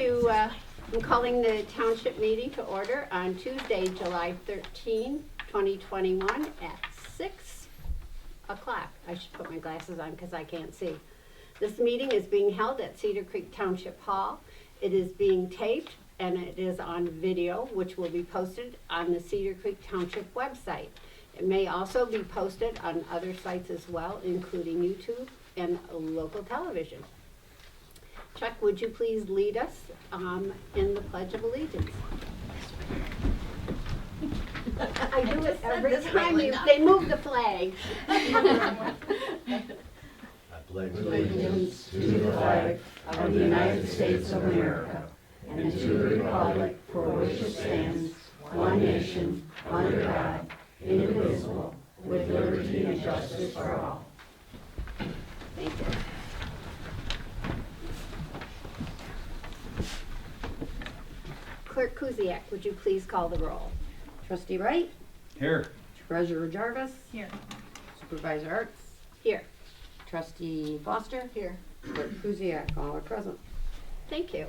I'm calling the township meeting to order on Tuesday, July 13, 2021 at 6 o'clock. I should put my glasses on because I can't see. This meeting is being held at Cedar Creek Township Hall. It is being taped and it is on video, which will be posted on the Cedar Creek Township website. It may also be posted on other sites as well, including YouTube and local television. Chuck, would you please lead us in the Pledge of Allegiance? I do it every time they move the flag. I pledge allegiance to the flag of the United States of America and to the republic for which it stands, one nation, under God, indivisible, with liberty and justice for all. Thank you. Clerk Kuziak, would you please call the roll? Trustee Wright, Here. Treasurer Jarvis, Here. Supervisor Arts, Here. Trustee Foster, Here. Clerk Kuziak, all are present. Thank you.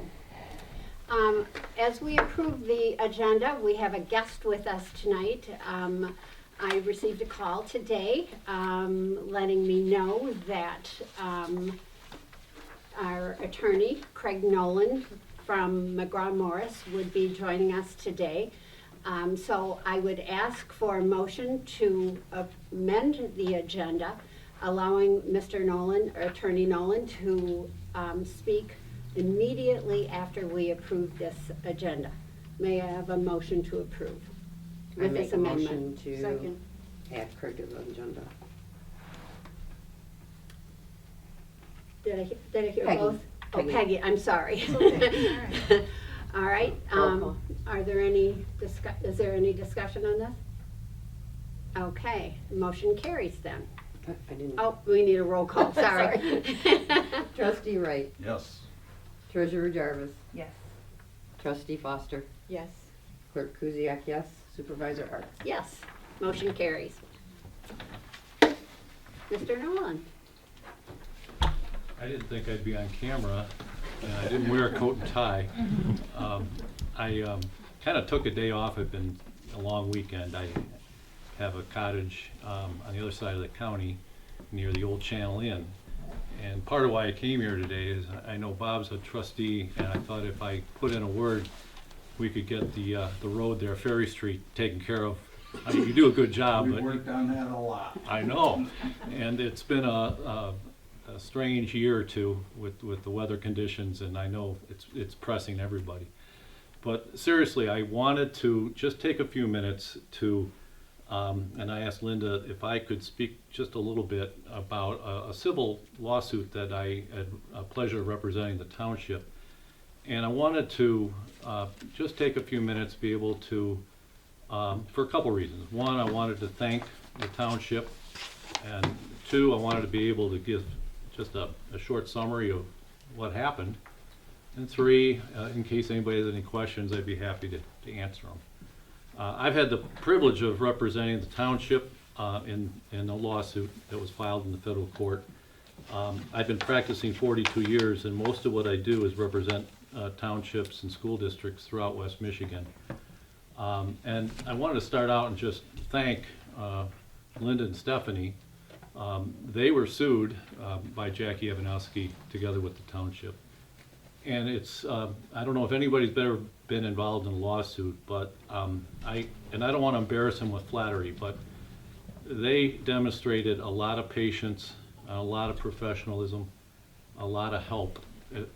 As we approve the agenda, we have a guest with us tonight. I received a call today letting me know that our attorney, Craig Nolan from McGraw-Morris, would be joining us today. So I would ask for a motion to amend the agenda, allowing Mr. Nolan, or Attorney Nolan, to speak immediately after we approve this agenda. May I have a motion to approve I with make this a amendment? motion to Second. add Craig to the agenda. Did I hear Peggy. both? Oh, Peggy. Peggy, I'm sorry. Okay. All right, Roll call. are there any is there any discussion on this? Okay, motion carries then. I didn't. Oh, we need a roll call, sorry. Trustee Wright, Yes. Treasurer Jarvis, Yes. Trustee Foster, Yes. Clerk Kuziak, yes. Supervisor Arts. Yes, motion carries. Mr. Nolan? I didn't think I'd be on camera, and I didn't wear a coat and tie. I kind of took a day off. It's been a long weekend. I have a cottage on the other side of the county near the old Channel Inn. And part of why I came here today is I know Bob's a trustee, and I thought if I put in a word, we could get the road there, Ferry Street, taken care of. I mean, you do a good job, We but worked on that a lot. I know, and it's been a strange year or two with the weather conditions, and I know it's pressing everybody. But seriously, I wanted to just take a few minutes to, and I asked Linda if I could speak just a little bit about a civil lawsuit that I had a pleasure of representing the township. And I wanted to just take a few minutes, be able to, for a couple reasons. One, I wanted to thank the township, and two, I wanted to be able to give just a short summary of what happened. And three, in case anybody has any questions, I'd be happy to answer them. I've had the privilege of representing the township in a lawsuit that was filed in the federal court. I've been practicing 42 years, and most of what I do is represent townships and school districts throughout West Michigan. And I wanted to start out and just thank Linda and Stephanie. They were sued by Jackie Evanowski together with the township. And it's, I don't know if anybody's ever been involved in a lawsuit, but I don't want to embarrass them with flattery, but they demonstrated a lot of patience, a lot of professionalism, a lot of help.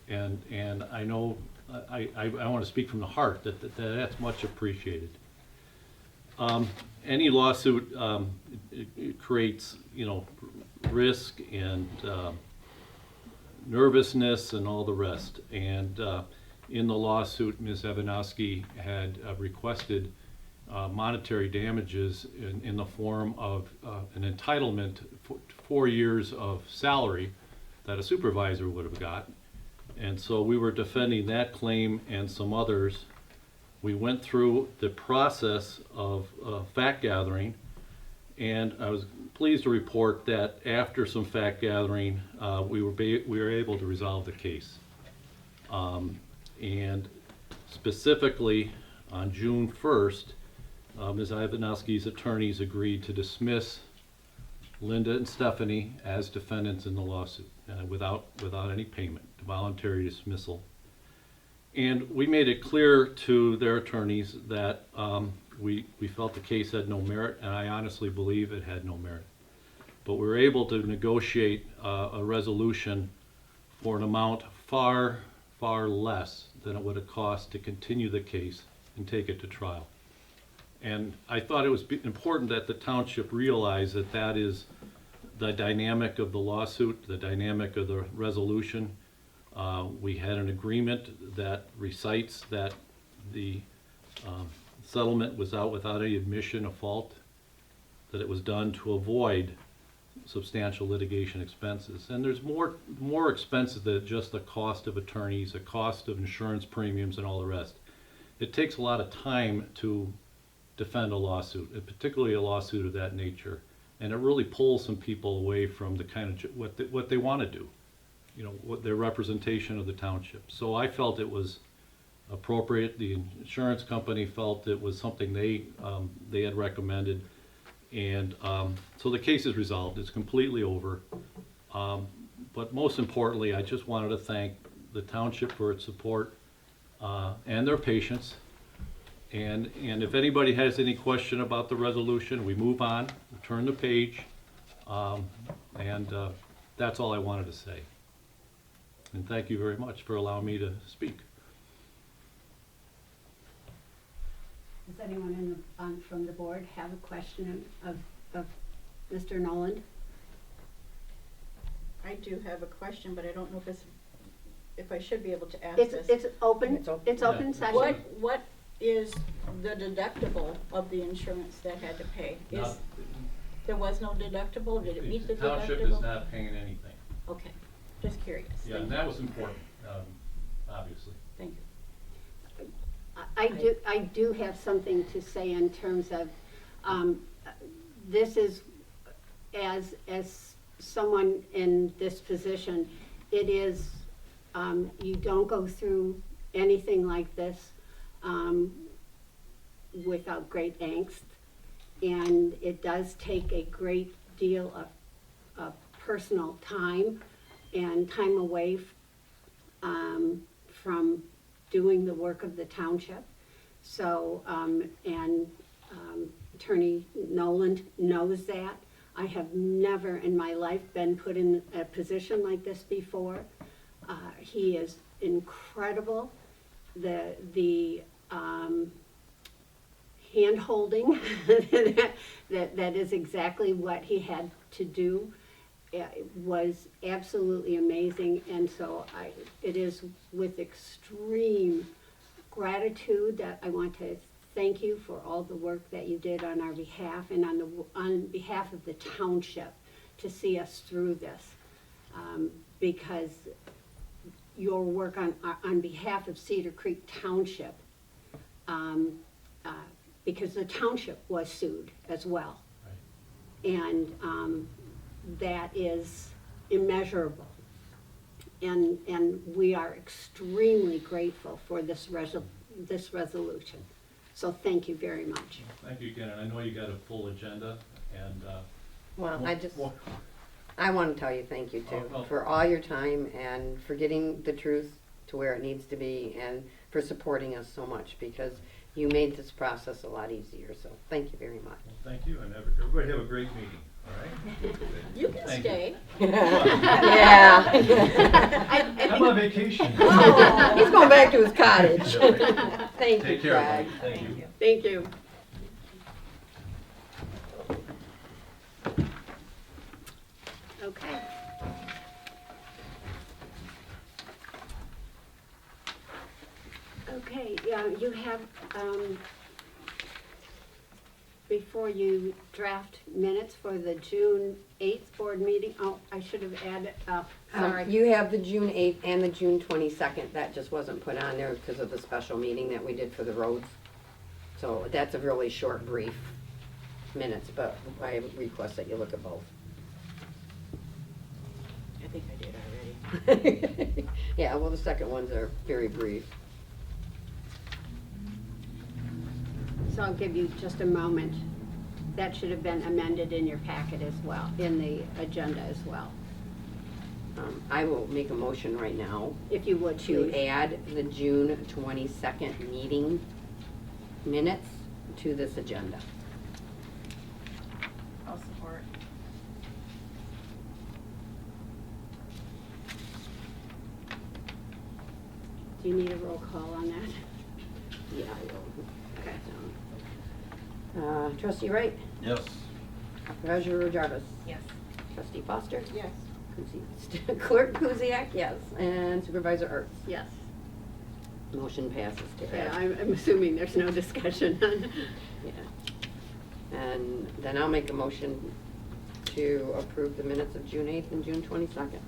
And I know, I want to speak from the heart that that's much appreciated. Any lawsuit it creates, risk and nervousness and all the rest. And in the lawsuit, Ms. Evanowski had requested monetary damages in the form of an entitlement for 4 years of salary that a supervisor would have got. And so we were defending that claim and some others. We went through the process of fact gathering, and I was pleased to report that after some fact gathering, we were able to resolve the case. And specifically, on June 1st, Ms. Ivanowski's attorneys agreed to dismiss Linda and Stephanie as defendants in the lawsuit without any payment, voluntary dismissal. And we made it clear to their attorneys that we felt the case had no merit, and I honestly believe it had no merit. But we were able to negotiate a resolution for an amount far, far less than it would have cost to continue the case and take it to trial. And I thought it was important that the township realize that that is the dynamic of the lawsuit, the dynamic of the resolution. We had an agreement that recites that the settlement was out without any admission of fault, that it was done to avoid substantial litigation expenses. And there's more expenses than just the cost of attorneys, the cost of insurance premiums, and all the rest. It takes a lot of time to defend a lawsuit, and particularly a lawsuit of that nature. And it really pulls some people away from the kind of what they want to do, you know, what their representation of the township. So I felt it was appropriate. The insurance company felt it was something they had recommended, and so the case is resolved. It's completely over. But most importantly, I just wanted to thank the township for its support and their patience. And if anybody has any question about the resolution, we move on, we turn the page, and that's all I wanted to say. And thank you very much for allowing me to speak. Does anyone from the board have a question of Mr. Noland? I do have a question, but I don't know if I should be able to ask It's this. open. It's open. It's open Yeah. session. What is the deductible of the insurance that had to pay? Not- There was no deductible? Did it meet the The township is deductible? not paying anything. Okay, just curious. Yeah, and that was important, obviously. Thank you. I do have something to say in terms of, this is, as someone in this position, it is, you don't go through anything like this without great angst. And it does take a great deal of personal time and time away from doing the work of the township. So, Attorney Noland knows that. I have never in my life been put in a position like this before. He is incredible. The hand-holding, that is exactly what he had to do. It was absolutely amazing, and so it is with extreme gratitude that I want to thank you for all the work that you did on our behalf and on behalf of the township to see us through this, because your work on behalf of Cedar Creek Township, because the township was sued as well. Right. And that is immeasurable. And we are extremely grateful for this resolution. So thank you very much. Thank you again, and I know you got a full agenda, and Well, well, I want to tell you thank you too, Oh. for all your time and for getting the truth to where it needs to be and for supporting us so much, because you made this process a lot easier, so thank you very much. thank you, and everybody have a great meeting, all right? You can Thank stay. Yeah. I'm on vacation. Oh, he's going back to his cottage. Yeah. Thank you, Take care, Craig. everybody. Thank you. Thank you. Okay. Okay, yeah, you have, before you draft minutes for the June 8th board meeting, oh, I should have added, sorry. You have the June 8th and the June 22nd. That just wasn't put on there because of the special meeting that we did for the roads. So that's a really short, brief minutes, but I request that you look at both. I think I did already. Yeah, well, the second ones are very brief. So I'll give you just a moment. That should have been amended in your packet as well, in the agenda as well. I will make a motion right now If you would, to please. add the June 22nd meeting minutes to this agenda. I'll support. Do you need a roll call on that? Yeah, I will. Okay. Trustee Wright, Yes. Treasurer Jarvis, Yes. Trustee Foster, Yes. Clerk Kuziak, yes, and Supervisor Ertz. Yes. Motion passes to Yeah, add. I'm assuming there's no discussion on. Yeah. And then I'll make a motion to approve the minutes of June 8th and June 22nd.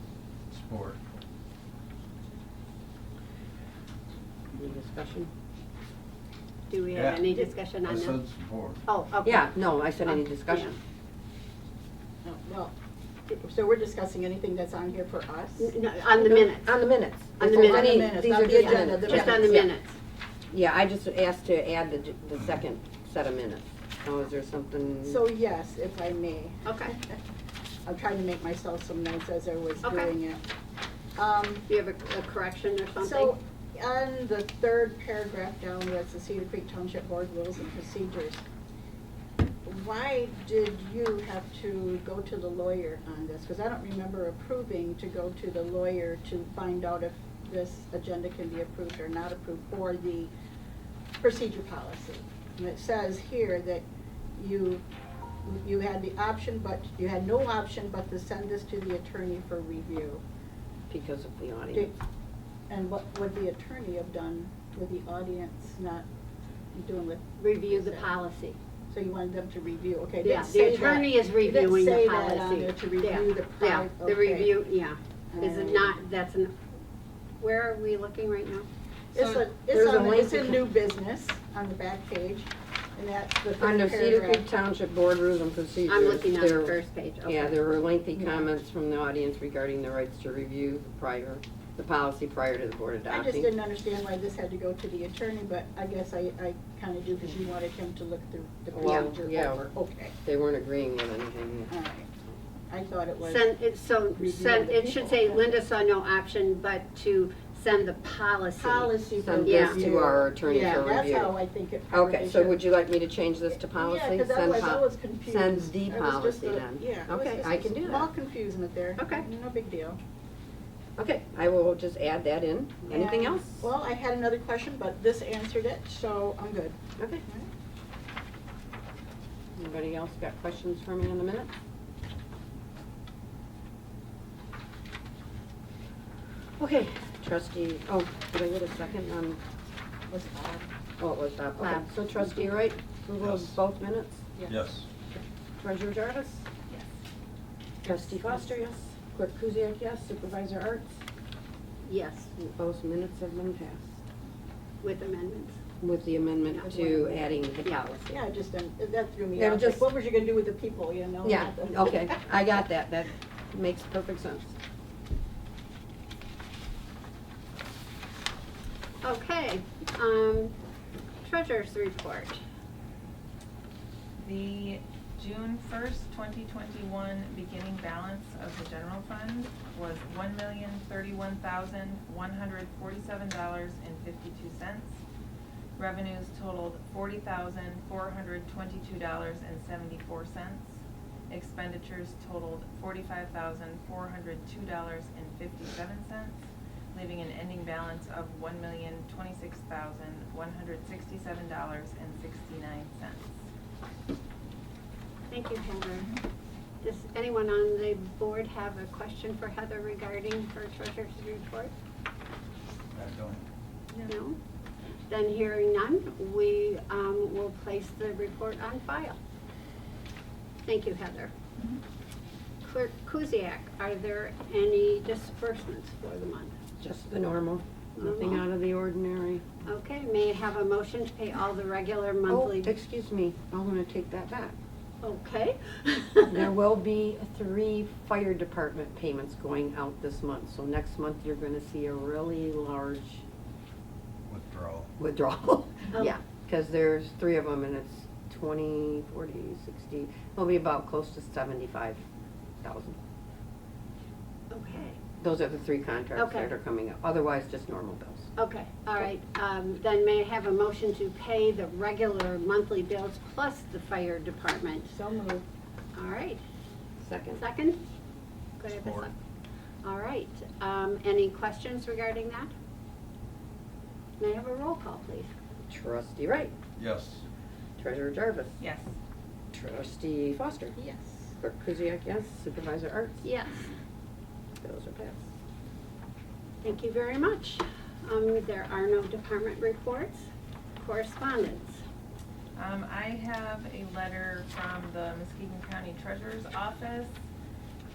Support. Any discussion? Do we have any discussion on I that? said support. Oh, okay. Yeah, no, I said any Oh, discussion. Oh, well, so we're discussing anything that's on here for us? No, on the minutes. On the minutes. On the If there's minutes. any- On the minutes, these not are the just agenda, minutes. the Just on the Yeah. minutes. Yeah, I just asked to add the second set of minutes. So is there something? So yes, if I may, Okay. I'm trying to make myself some notes as I was Okay. doing it. Do you have a correction or something? So on the third paragraph down where it's the Cedar Creek Township Board Rules and Procedures, why did you have to go to the lawyer on this? Because I don't remember approving to go to the lawyer to find out if this agenda can be approved or not approved for the procedure policy. And it says here that you had the option, but you had no option but to send this to the attorney for review. Because of the audience. And what would the attorney have done with the audience not doing what? Review the policy. So you wanted them to review, okay. it Yeah, didn't the say that. attorney is It didn't reviewing the say policy. that on there, to Yeah, review the yeah, okay. the review, yeah. Is it Alright. not, that's an, where are we looking right now? It's So there's a it's link in to- new business on the back page, and that's the third Under Cedar Creek paragraph. Township Board Rules and Procedures. I'm looking at the there- first page, okay. Yeah, there were lengthy Yeah. comments from the audience regarding the rights to review the policy prior to the board I adopting. just didn't understand why this had to go to the attorney, but I guess I kinda do, because you wanted him to look through the Well, procedure yeah. over, okay, They weren't agreeing with anything. alright. I thought it was. Send, it should say people. Linda saw no option but to send the policy. Policy for Send this review. to our attorney for Yeah, that's review. how I think it probably Okay, so should. would you like me to change this to policy? Yeah, because Send otherwise I po- was confused. Send the It was just policy a- then. Yeah. it was Okay, just I a can do small that. confusement there. Okay. No big deal. Okay, I will just add that in. Anything And- else? Well, I had another question, but this answered it, so I'm good. Okay. Anybody else got questions for me on the minutes? Okay, trustee, oh, did I get a second on, Was odd. oh, it was Bob. Okay, Bob. so trustee Wright, approval Yes. of both minutes? Yes. Treasurer Jarvis? Yes. Trustee Foster, yes. Clerk Kuziak, yes. Supervisor Arts? Yes, Both minutes have been passed with amendments. with the amendment to adding the Yeah. policy. Yeah, just, that threw me Yeah, off. just- Like, what was you gonna do with the people, you know? Yeah, not the- okay, I got that. That makes perfect sense. Okay, treasurer's report. The June 1st, 2021 beginning balance of the general fund was $1,031,147.52. Revenues totaled $40,422.74. Expenditures totaled $45,402.57, leaving an ending balance of $1,026,167.69. Thank you, Heather. Does anyone on the board have a question for Heather regarding her treasurer's report? I don't. No? Then hearing none, we will place the report on file. Thank you, Heather. Clerk Kuziak, are there any disbursements for the month? Just the normal, nothing Normal. out of the ordinary. Okay, may I have a motion to pay all the regular Oh, monthly? excuse me, I'm gonna take that back. Okay. There will be 3 fire department payments going out this month, so next month you're gonna see a really large Withdrawal. withdrawal. Oh. Yeah, because there's 3 of them and it's 20, 40, 60, it'll be about close to 75,000. Okay, Those are the 3 contracts Okay. that are coming up, otherwise just normal bills. okay, all right. Then may I have a motion to pay the regular monthly bills plus the fire department? So moved. All right, Second. second? Could I have a Support. second? All right, any questions regarding that? May I have a roll call, please? Trustee Wright, Yes. Treasurer Jarvis, Yes. Trustee Foster, Yes. Clerk Kuziak, yes, Supervisor Arts. Yes, Bills are passed. thank you very much. There are no department reports. Correspondence. I have a letter from the Muskegon County Treasurer's Office,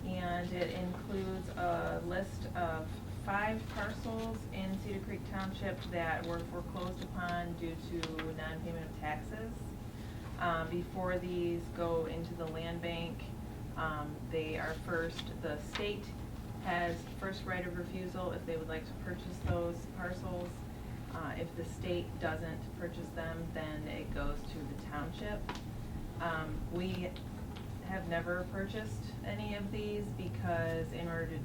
and it includes a list of 5 parcels in Cedar Creek Township that were foreclosed upon due to non-payment of taxes. Before these go into the land bank, they are first, the state has first right of refusal if they would like to purchase those parcels. If the state doesn't purchase them, then it goes to the township. We have never purchased any of these because in order to,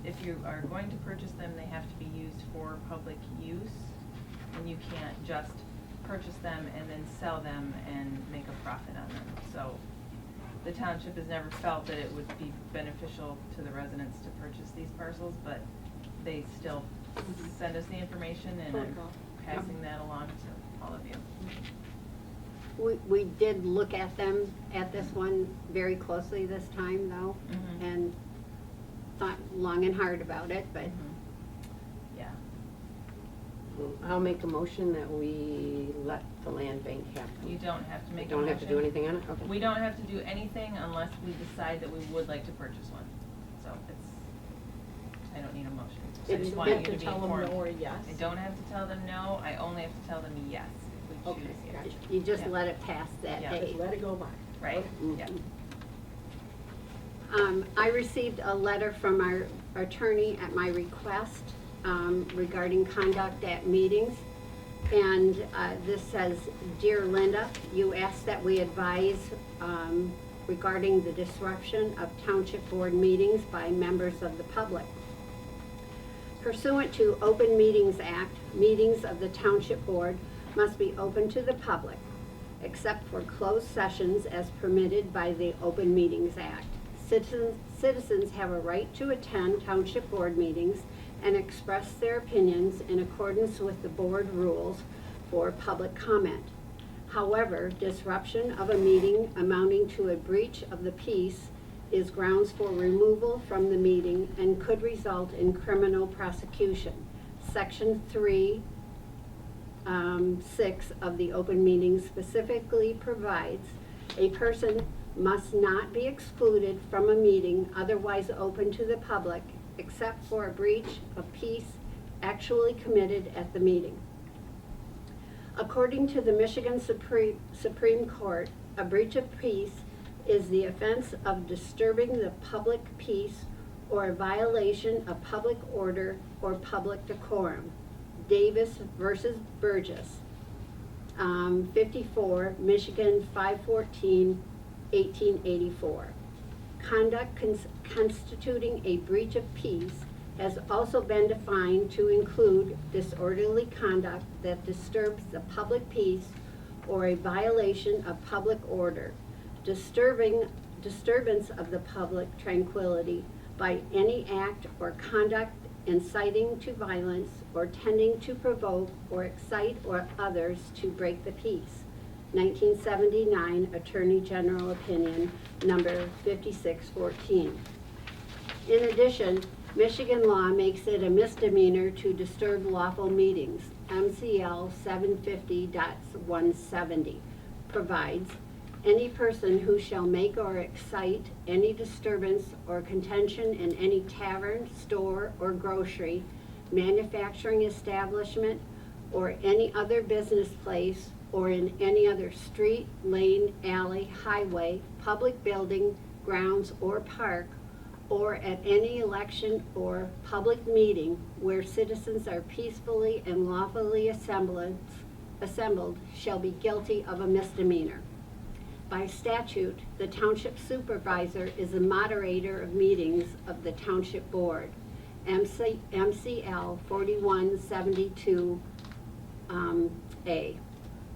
if you are going to purchase them, they have to be used for public use. And you can't just purchase them and then sell them and make a profit on them. So the township has never felt that it would be beneficial to the residents to purchase these parcels, but they still send us the information and I'm passing that along to all of you. We did look at them at this one very closely this time though, Mhm. and thought long and hard about it, but Yeah. I'll make a motion that we let the land bank happen. You don't have to make a Don't have to do motion. anything on it? Okay. We don't have to do anything unless we decide that we would like to purchase one. So I don't need a motion. I Did just you want you have to to be tell them informed. no or yes? I don't have to tell them no, I only have to tell them yes if we Okay, choose yes. gotcha. you just Yeah. let it pass that Yeah. day. Just let it go by. Right? Mhm. Yeah. I received a letter from our attorney at my request regarding conduct at meetings. And this says, "Dear Linda, you asked that we advise regarding the disruption of township board meetings by members of the public. Pursuant to Open Meetings Act, meetings of the township board must be open to the public, except for closed sessions as permitted by the Open Meetings Act. Citizens have a right to attend township board meetings and express their opinions in accordance with the board rules for public comment. However, disruption of a meeting amounting to a breach of the peace is grounds for removal from the meeting and could result in criminal prosecution. Section 3(6) of the Open Meetings specifically provides a person must not be excluded from a meeting otherwise open to the public except for a breach of peace actually committed at the meeting. According to the Michigan Supreme Court, a breach of peace is the offense of disturbing the public peace or a violation of public order or public decorum. Davis versus Burgess, 54, Michigan 514, 1884. Conduct constituting a breach of peace has also been defined to include disorderly conduct that disturbs the public peace or a violation of public order, disturbance of the public tranquility by any act or conduct inciting to violence or tending to provoke or excite or others to break the peace. 1979 Attorney General Opinion number 5614. In addition, Michigan law makes it a misdemeanor to disturb lawful meetings. MCL 750.170 provides, any person who shall make or excite any disturbance or contention in any tavern, store, or grocery, manufacturing establishment, or any other business place, or in any other street, lane, alley, highway, public building, grounds, or park, or at any election or public meeting where citizens are peacefully and lawfully assembled assembled shall be guilty of a misdemeanor. By statute, the township supervisor is the moderator of meetings of the township board. MCL 4172 A.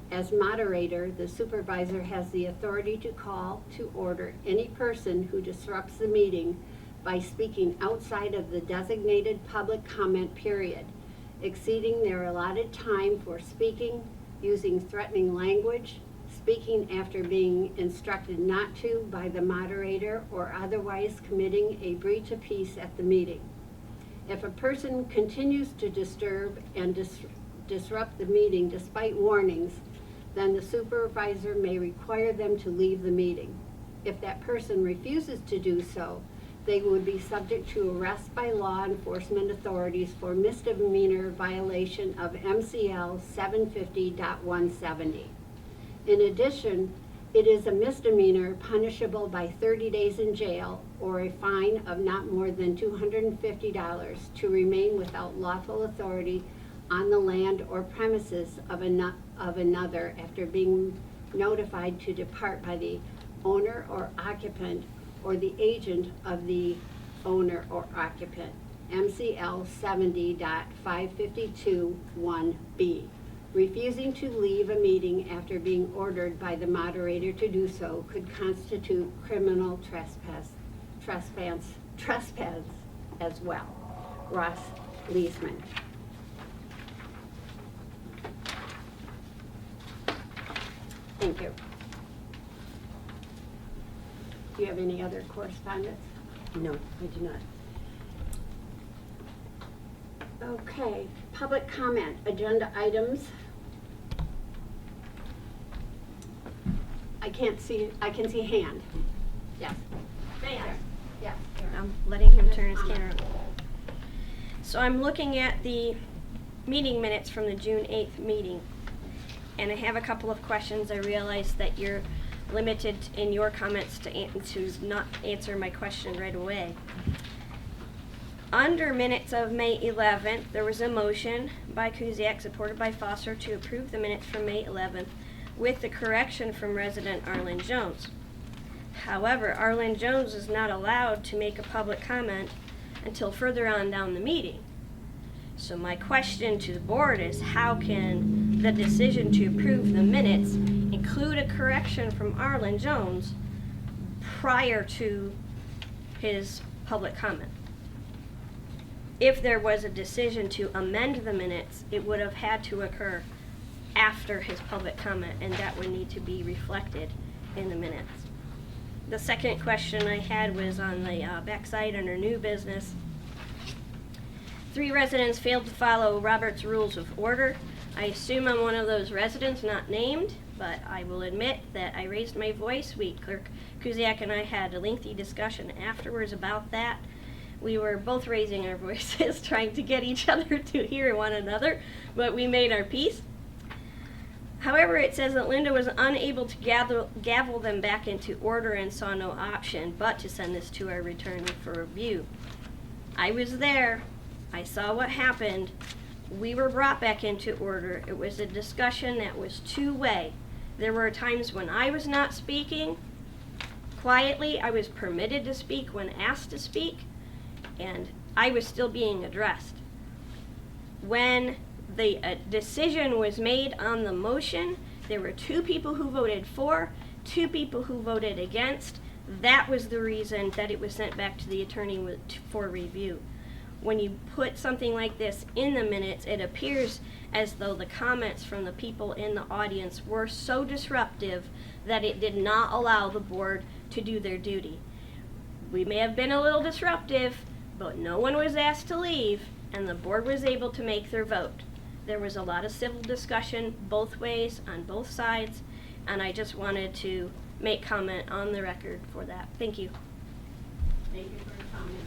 As moderator, the supervisor has the authority to call to order any person who disrupts the meeting by speaking outside of the designated public comment period, exceeding their allotted time for speaking, using threatening language, speaking after being instructed not to by the moderator, or otherwise committing a breach of peace at the meeting. If a person continues to disturb and disrupt the meeting despite warnings, then the supervisor may require them to leave the meeting. If that person refuses to do so, they would be subject to arrest by law enforcement authorities for misdemeanor violation of MCL 750.170. In addition, it is a misdemeanor punishable by 30 days in jail or a fine of not more than $250 to remain without lawful authority on the land or premises of another after being notified to depart by the owner or occupant or the agent of the owner or occupant. MCL 70.552(1)B. Refusing to leave a meeting after being ordered by the moderator to do so could constitute criminal trespass as well. Ross Leesman. Thank you. Do you have any other correspondence? No, I do not. Okay, public comment, agenda items. I can see a hand. Yes. There. Yes. I'm letting him turn his camera on. So I'm looking at the meeting minutes from the June 8th meeting, and I have a couple of questions. I realize that you're limited in your comments to not answer my question right away. Under minutes of May 11th, there was a motion by Kuziak, supported by Foster, to approve the minutes from May 11th with the correction from resident Arlen Jones. However, Arlen Jones is not allowed to make a public comment until further on down the meeting. So my question to the board is, how can the decision to approve the minutes include a correction from Arlen Jones prior to his public comment? If there was a decision to amend the minutes, it would have had to occur after his public comment, and that would need to be reflected in the minutes. The second question I had was on the backside under new business. 3 residents failed to follow Robert's Rules of Order. I assume I'm one of those residents not named, but I will admit that I raised my voice. Clerk Kuziak and I had a lengthy discussion afterwards about that. We were both raising our voices, trying to get each other to hear one another, but we made our peace. However, it says that Linda was unable to gavel them back into order and saw no option but to send this to our attorney for review. I was there. I saw what happened. We were brought back into order. It was a discussion that was two-way. There were times when I was not speaking quietly. I was permitted to speak when asked to speak, and I was still being addressed. When the decision was made on the motion, there were 2 people who voted for, 2 people who voted against. That was the reason that it was sent back to the attorney for review. When you put something like this in the minutes, it appears as though the comments from the people in the audience were so disruptive that it did not allow the board to do their duty. We may have been a little disruptive, but no one was asked to leave, and the board was able to make their vote. There was a lot of civil discussion both ways, on both sides, and I just wanted to make comment on the record for that. Thank you. Thank you for your comment.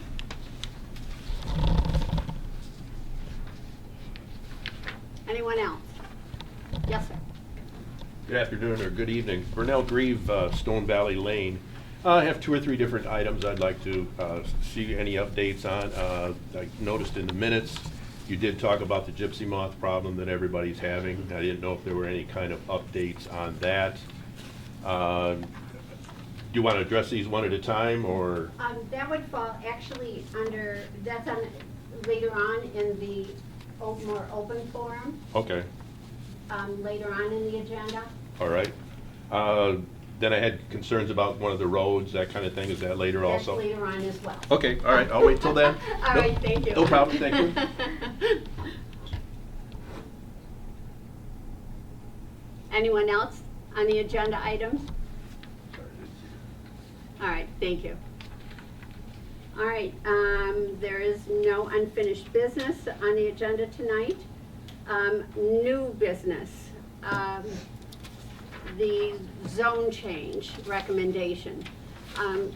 Anyone else? Yes, sir. Good afternoon or good evening. Vernell Grieve, Stone Valley Lane. I have 2 or 3 different items I'd like to see any updates on. I noticed in the minutes You did talk about the gypsy moth problem that everybody's having. I didn't know if there were any kind of updates on that. Do you want to address these one at a time, or? That would fall actually under, that's on, later on in the more open forum, Okay, later on in the agenda. all right. Then I had concerns about one of the roads, that kind of thing. Is that later That's also? later on as well. Okay, all right, I'll wait till then. All No- right, thank you. No problem, thank you. Anyone else on the agenda items? All right, thank you. All right, there is no unfinished business on the agenda tonight. New business, the zone change recommendation.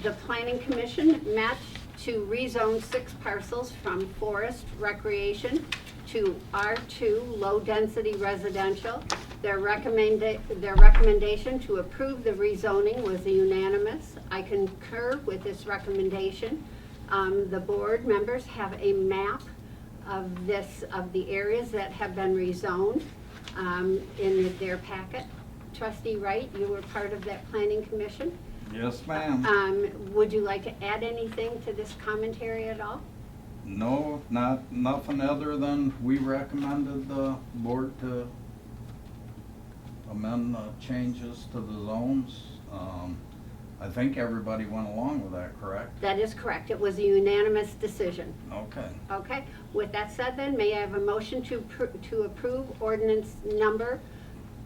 The planning commission met to rezone 6 parcels from forest recreation to R2 low-density residential. Their recommendation to approve the rezoning was unanimous. I concur with this recommendation. The board members have a map of the areas that have been rezoned in their packet. Trustee Wright, you were part of that planning commission. Yes, ma'am. Would you like to add anything to this commentary at all? No, nothing other than we recommended the board to amend the changes to the zones. I think everybody went along with that, correct? That is correct. It was a unanimous decision. Okay. Okay, with that said then, may I have a motion to approve ordinance number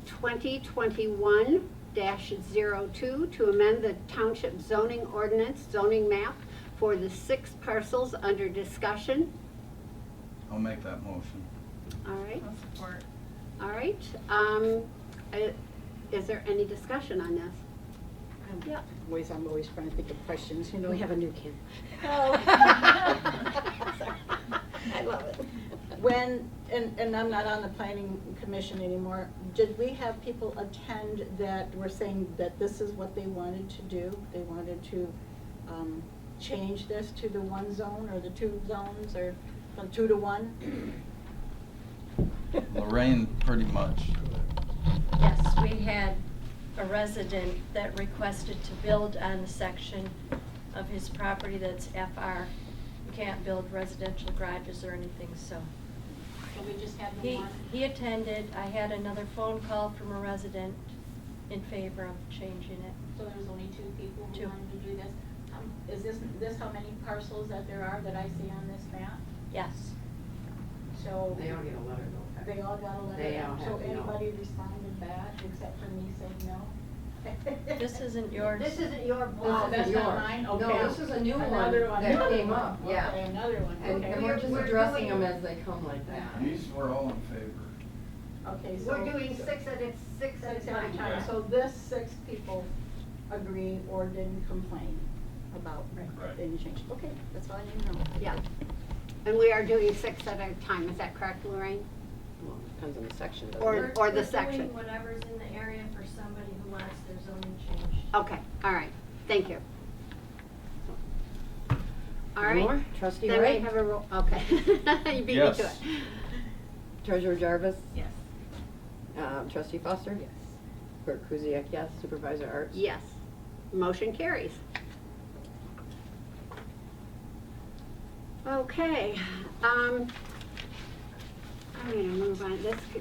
2021-02 to amend the township zoning ordinance, zoning map for the 6 parcels under discussion? I'll make that motion. All right, I'll support. all right. Is there any discussion on this? Yeah. I'm always trying to think of questions, you know. We have a new Kim. I love it. When, and I'm not on the planning commission anymore, did we have people attend that were saying that this is what they wanted to do? They wanted to change this to the 1 zone or the 2 zones, or from 2 to 1? Lorraine, pretty much. Yes, we had a resident that requested to build on the section of his property that's FR. You can't build residential garages or anything, so. So we just have the one? He attended. I had another phone call from a resident in favor of changing it. So there's only 2 people who 2. wanted to do this. Is this how many parcels that there are that I see on this map? Yes. So They all get a letter though. they all got a letter. They all So have no. anybody responded back except for me saying no? This isn't yours. This isn't your Oh, block. that's yours. not mine? No, Okay. this is a new one Another one. that came up, yeah. Okay, another one, And okay. we're just We're addressing doing- them as they come like that. These were all in favor. Okay, so. We're doing 6 at a time. So this 6 people agreed or didn't complain about Right. any change. Okay, that's all I need to know. Yeah. And we are doing 6 at a time, is that correct, Lorraine? Well, depends on the section, doesn't Or- it? the section. We're doing whatever's in the area for somebody who wants their zoning changed. Okay, all right, thank you. All Any right. more? Trustee Then we Wright? have a roll, okay. You beat me to Yes. it. Treasurer Jarvis? Yes. Trustee Foster? Yes. Clerk Kuziak, yes. Supervisor Arts? Yes, motion carries. Okay, I'm gonna move on.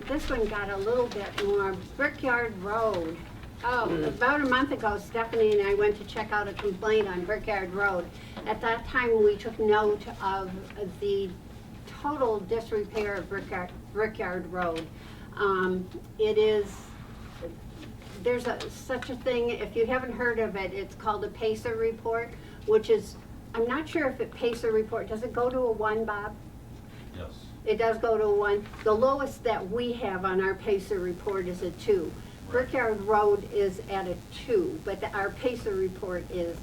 This one got a little bit more. Brickyard Road. Oh, about a month ago, Stephanie and I went to check out a complaint on Brickyard Road. At that time, we took note of the total disrepair of Brickyard Road. It is, there's such a thing, if you haven't heard of it, it's called a PACER report, which is, I'm not sure if it PACER report, does it go to a 1, Bob? Yes. It does go to a 1. The lowest that we have on our PACER report is a 2. Brickyard Road is at a 2, but our PACER report is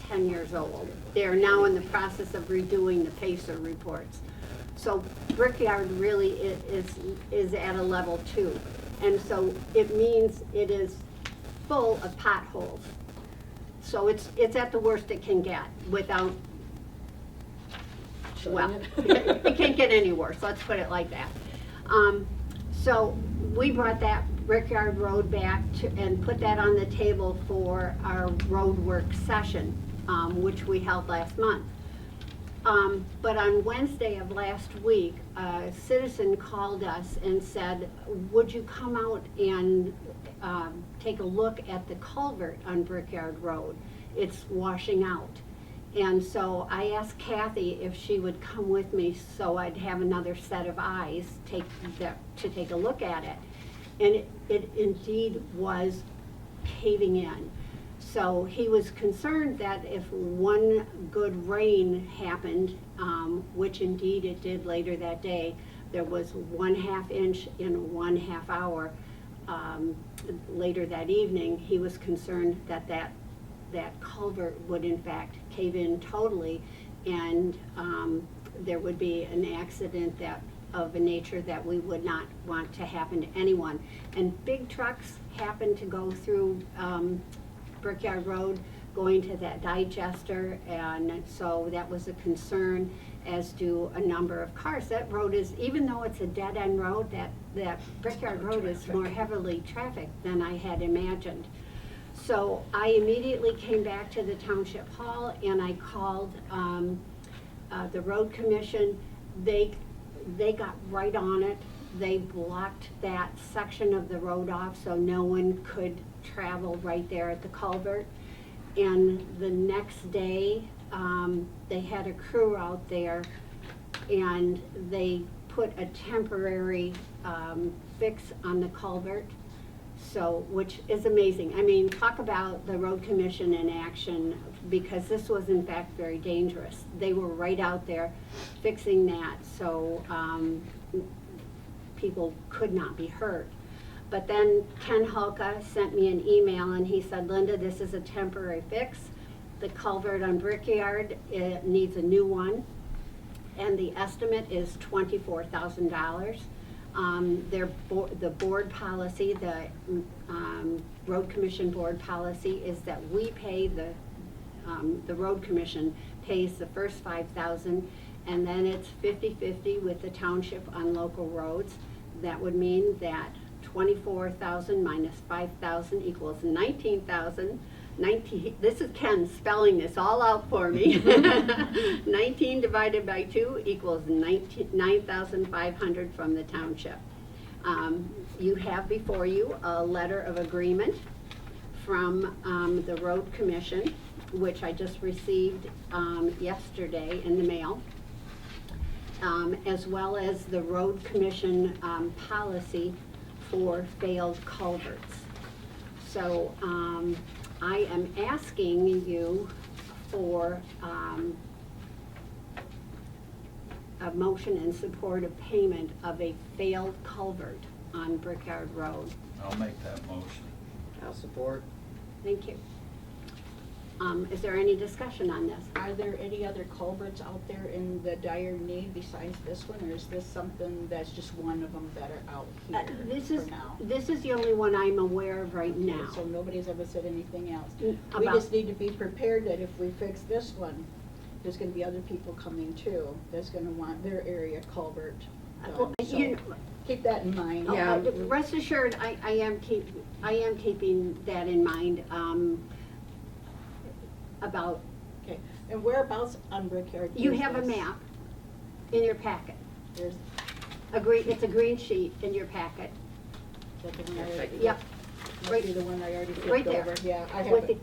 10 years old. They are now in the process of redoing the PACER reports. So Brickyard really is at a level 2. And so it means it is full of potholes. So it's at the worst it can get without actually. Well, it can't get any worse, let's put it like that. So we brought that Brickyard Road back and put that on the table for our road work session, which we held last month. But on Wednesday of last week, a citizen called us and said, would you come out and take a look at the culvert on Brickyard Road? It's washing out. And so I asked Kathy if she would come with me so I'd have another set of eyes to take a look at it. And it indeed was caving in. So he was concerned that if one good rain happened, which indeed it did later that day, there was 1/2 inch in 1/2 hour later that evening, he was concerned that culvert would in fact cave in totally, and there would be an accident of a nature that we would not want to happen to anyone. And big trucks happen to go through Brickyard Road going to that digester, and so that was a concern, as do a number of cars. That road is, even though it's a dead-end road, that Brickyard Road is more heavily trafficked than I had imagined. So I immediately came back to the Township Hall and I called the Road Commission. They got right on it. They blocked that section of the road off so no one could travel right there at the culvert. And the next day, they had a crew out there and they put a temporary fix on the culvert. So, which is amazing. I mean, talk about the Road Commission in action, because this was in fact very dangerous. They were right out there fixing that so people could not be hurt. But then Ken Hulka sent me an email and he said, Linda, this is a temporary fix. The culvert on Brickyard, it needs a new one, and the estimate is $24,000. The board policy, the Road Commission board policy is that we pay the Road Commission pays the first $5,000, and then it's 50-50 with the township on local roads. That would mean that 24,000 minus 5,000 equals 19,000. This is Ken spelling this all out for me. 19 divided by 2 equals 9,500 from the township. You have before you a letter of agreement from the Road Commission, which I just received yesterday in the mail, as well as the Road Commission policy for failed culverts. So I am asking you for a motion in support of payment of a failed culvert on Brickyard Road. I'll make that motion. I'll support. Thank you. Is there any discussion on this? Are there any other culverts out there in the dire need besides this one, or is this something that's just one of them that are out here for now? This is the only one I'm aware of right now. So nobody's ever said anything else? We About- just need to be prepared that if we fix this one, there's gonna be other people coming too, that's gonna want their area culvert Well, done. So you- keep that in mind. Yeah. Rest assured, I am keeping that in mind, about, Okay, and whereabouts on Brickyard you is have a this? map in your packet. There's, It's a green sheet in your packet. is that the one I already? Yep. Must be the one I already Right flipped there. over, yeah, I have With it,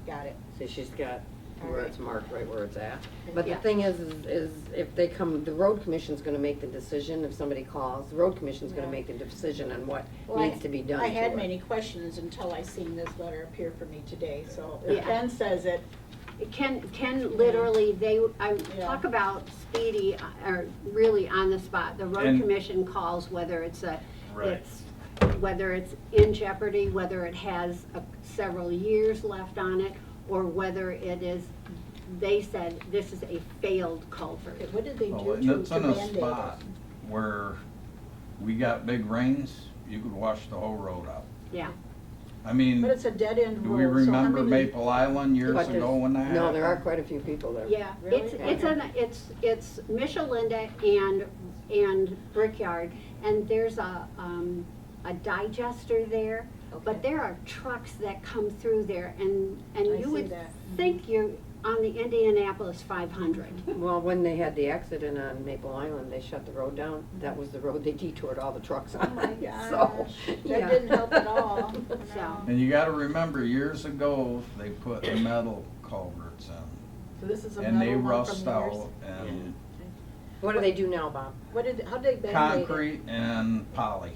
got it. See, she's got where it's marked, right where it's at. Okay. But the Yeah. thing is if they come, the road commission's gonna make the decision if somebody calls. The road commission's gonna Yeah. make the decision on what Well, needs to be done to I had it. many questions until I seen this letter appear for me today, so Yeah. if Ben says it, Ken literally, Yeah. talk about speedy, or really on the spot. The road And- commission calls whether it's Right. whether it's in jeopardy, whether it has several years left on it, or whether it is, they said this is a failed culvert. okay, what did they Oh, do and to it's in a Band-Aid spot it? where we got big rains, you could wash the whole road out. Yeah, I mean, But it's a dead end do road. we so how remember many- Maple Island years But there's- ago when that happened? No, there are quite a few people there. Yeah, Really? it's Michelinda and Brickyard, and there's a digester there, but Okay. there are trucks that come through there, and I you see would that. think you're on the Indianapolis 500. Well, when they had the accident on Maple Island, they shut the road down. That was the road they detoured all the trucks on. Oh my So, gosh, yeah. that didn't help at all. So- No. And you gotta remember, years ago, they put metal culverts in, So this is a and they metal one rust from years? out, and What do they do now, Bob? How did they band-aid it? concrete and poly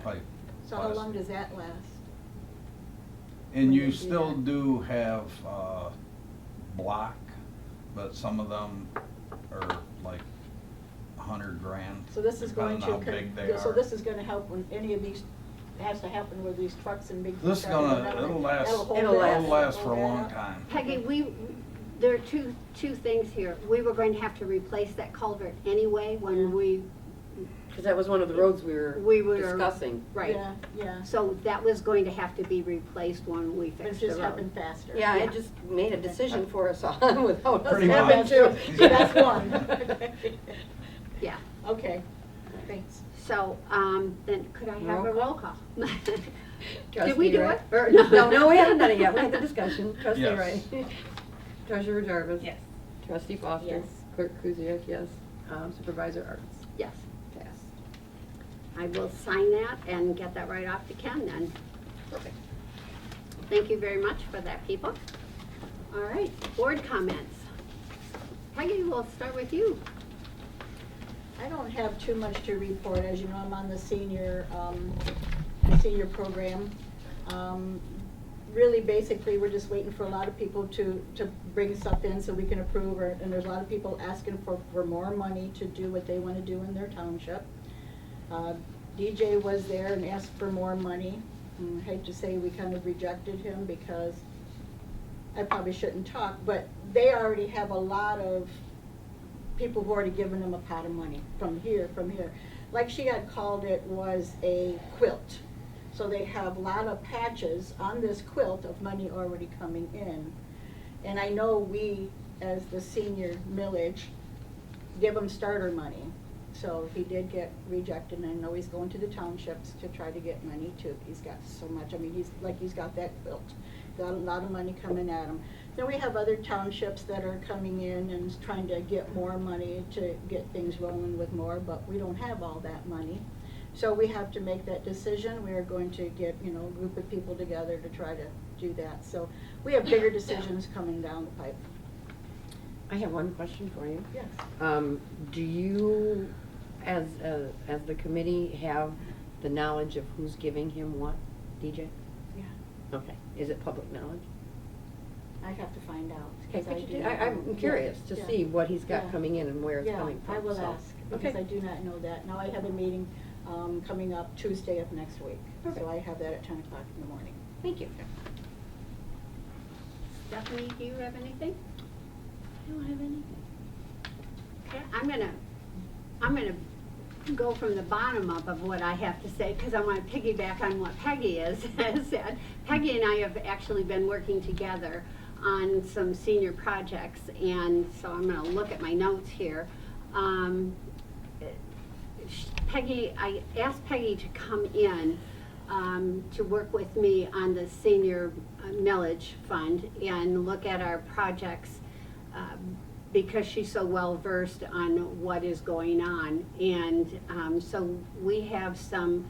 pipe. So how long does that last? And when you they do still that? do have, block, but some of them are like $100,000. So this is going depending to, how big they so are. this is gonna help when any of these has to happen with these trucks and big. This is trucks and gonna, whatever. it'll last, That'll hold It'll that- last for a hold that long up. time. Peggy, there are two things here. We were going to have to replace that culvert anyway when we, Because that was one of the roads we We were were- discussing. right. Yeah, yeah. So that was going to have to be replaced when we But it fixed the just road. happened faster. Yeah, Yeah. it just made a decision for us all without us Pretty having much. to. So that's one. Yeah. Okay, thanks. So, then could I have a roll call? Trustee Did we do Wright? it? Or No, we haven't done it yet. We had the discussion. Trustee Yes. Wright. Treasurer Jarvis. Yes. Trustee Foster. Yes. Clerk Kuziak, yes. Supervisor Arts. Yes, Passed. I will sign that and get that right off to Ken then. Perfect. Thank you very much for that, people. All right, board comments. Peggy, we'll start with you. I don't have too much to report. As you know, I'm on the senior program. Really, basically, we're just waiting for a lot of people to bring stuff in so we can approve, and there's a lot of people asking for more money to do what they want to do in their township. DJ was there and asked for more money. I hate to say we kind of rejected him because I probably shouldn't talk, but they already have a lot of people who've already given them a pot of money from here. Like she had called it was a quilt. So they have a lot of patches on this quilt of money already coming in. And I know we, as the senior millage, give them starter money. So he did get rejected, and I know he's going to the townships to try to get money too. He's got so much, I mean, he's got that quilt. Got a lot of money coming at him. Then we have other townships that are coming in and trying to get more money to get things rolling with more, but we don't have all that money. So we have to make that decision. We are going to get, a group of people together to try to do that. So we have bigger decisions coming down the pipe. I have one question for you. Yes. Do you, as the committee, have the knowledge of who's giving him what, DJ? Yeah. Okay. Is it public knowledge? I have to find out. Okay, 'cause I do not I'm know. curious to Yeah. see what he's got Yeah. coming in and where it's Yeah, coming from. I will so. ask, because Okay. I do not know that. Now I have a meeting coming up Tuesday of next week. Perfect. So I have that at 10 o'clock in the morning. Thank you. Stephanie, do you have anything? I don't have anything. Okay, I'm gonna go from the bottom up of what I have to say, because I want to piggyback on what Peggy has said. Peggy and I have actually been working together on some senior projects, and so I'm gonna look at my notes here. I asked Peggy to come in to work with me on the senior millage fund and look at our projects because she's so well versed on what is going on. And so we have some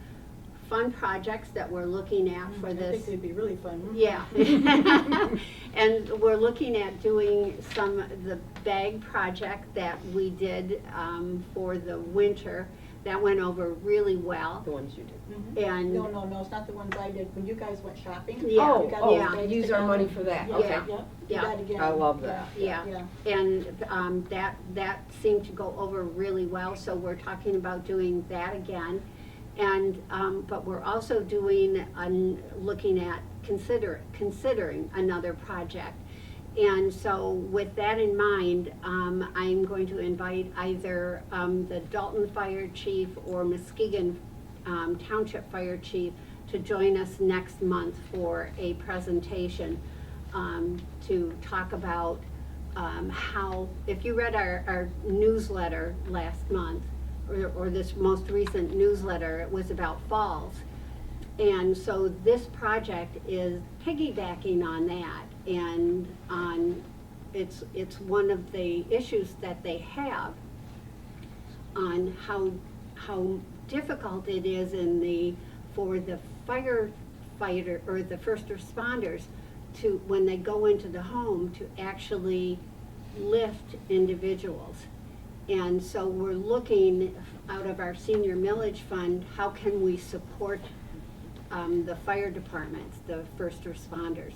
fun projects that we're looking at for I this. think it'd be really fun. Yeah. And we're looking at doing the bag project that we did for the winter. That went over really well. The ones you did. Mhm. And No, it's not the ones I did. When you guys went shopping. Yeah, you got Oh, those yeah. bags use our together. money for that, Yeah, okay. Yeah, do Yeah. that again. I love that. Yeah, and that seemed to go over really well, so we're talking about doing that again. And, but we're also looking at considering another project. And so with that in mind, I'm going to invite either the Dalton Fire Chief or Muskegon Township Fire Chief to join us next month for a presentation to talk about how, if you read our newsletter last month, or this most recent newsletter, it was about falls. And so this project is piggybacking on that, and it's one of the issues that they have on how difficult it is for the firefighter or the first responders to, when they go into the home, to actually lift individuals. And so we're looking out of our senior millage fund, how can we support the fire departments, the first responders?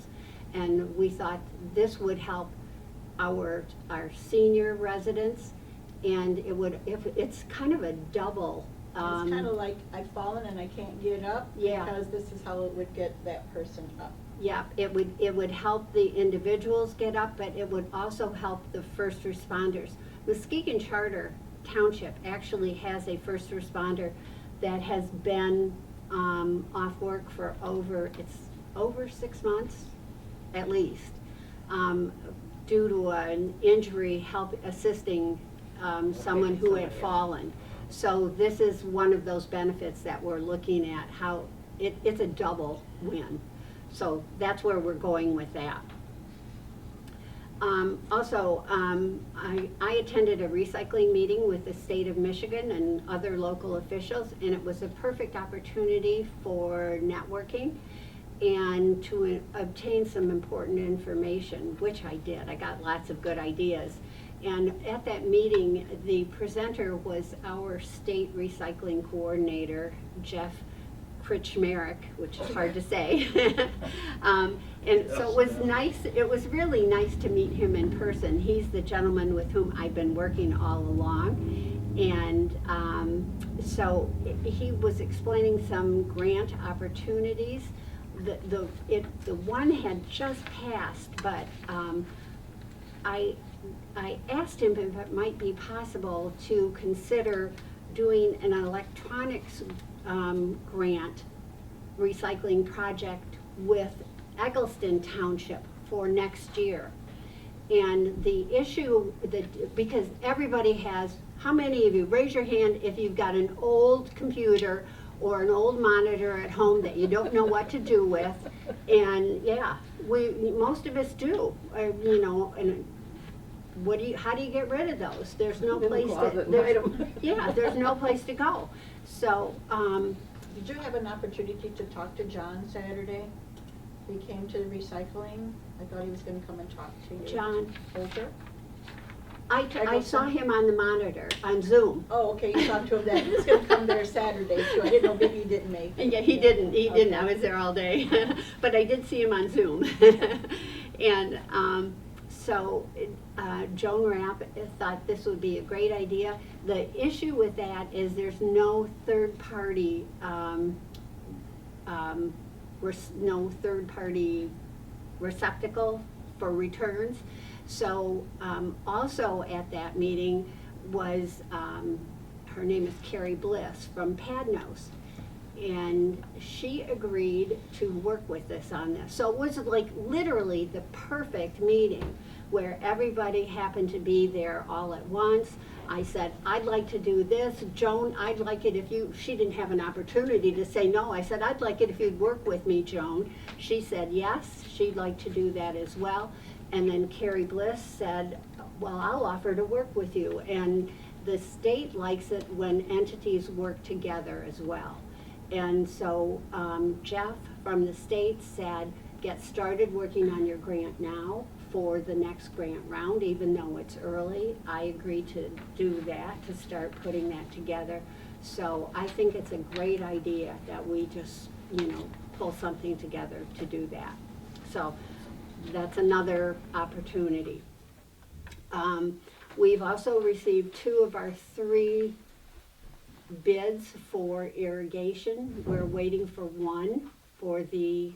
And we thought this would help our senior residents, and it's kind of a double. It's kind of like I've fallen and I can't get up, Yeah. because this is how it would get that person up. Yeah, it would help the individuals get up, but it would also help the first responders. Muskegon Charter Township actually has a first responder that has been off work for over 6 months, at least, due to an injury, assisting someone who had fallen. So this is one of those benefits that we're looking at, how it's a double win. So that's where we're going with that. Also, I attended a recycling meeting with the state of Michigan and other local officials, and it was a perfect opportunity for networking and to obtain some important information, which I did. I got lots of good ideas. And at that meeting, the presenter was our state recycling coordinator, Jeff Krichmarek, which is hard to say. And so it was nice, it was really nice to meet him in person. He's the gentleman with whom I've been working all along. And so he was explaining some grant opportunities. The one had just passed, but I asked him if it might be possible to consider doing an electronics grant recycling project with Eggleston Township for next year. And the issue because everybody has, how many of you, raise your hand if you've got an old computer or an old monitor at home that you don't know what to do with? And yeah, most of us do, you know, and how do you get rid of those? There's no place there's no place to go. So, Did you have an opportunity to talk to John Saturday? He came to the recycling. I thought he was gonna come and talk to you. John, Older? I saw him on the monitor, on Zoom. Oh, okay, you talked to him then. He was gonna come there Saturday too. I didn't know, maybe he didn't make it. Yeah, he didn't, Okay. I was there all day. But I did see him on Zoom. And so Joan Rapp thought this would be a great idea. The issue with that is there's no third-party receptacle for returns. So also at that meeting was, her name is Carrie Bliss from Padnos. And she agreed to work with us on this. So it was like literally the perfect meeting where everybody happened to be there all at once. I said, I'd like to do this. Joan, I'd like it if she didn't have an opportunity to say no. I said, I'd like it if you'd work with me, Joan. She said yes, she'd like to do that as well. And then Carrie Bliss said, well, I'll offer to work with you. And the state likes it when entities work together as well. And so Jeff from the state said, get started working on your grant now for the next grant round, even though it's early. I agreed to do that, to start putting that together. So I think it's a great idea that we just, pull something together to do that. So that's another opportunity. We've also received 2 of our 3 bids for irrigation. We're waiting for one for the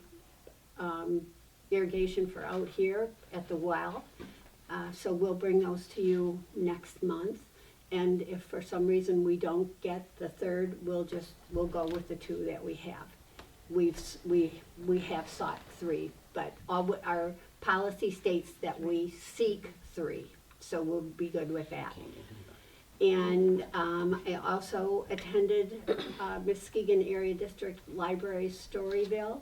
irrigation for out here at the well. So we'll bring those to you next month. And if for some reason we don't get the third, we'll go with the 2 that we have. we have sought 3, but our policy states that we seek 3, so we'll be good with that. And I also attended Muskegon Area District Library Storyville,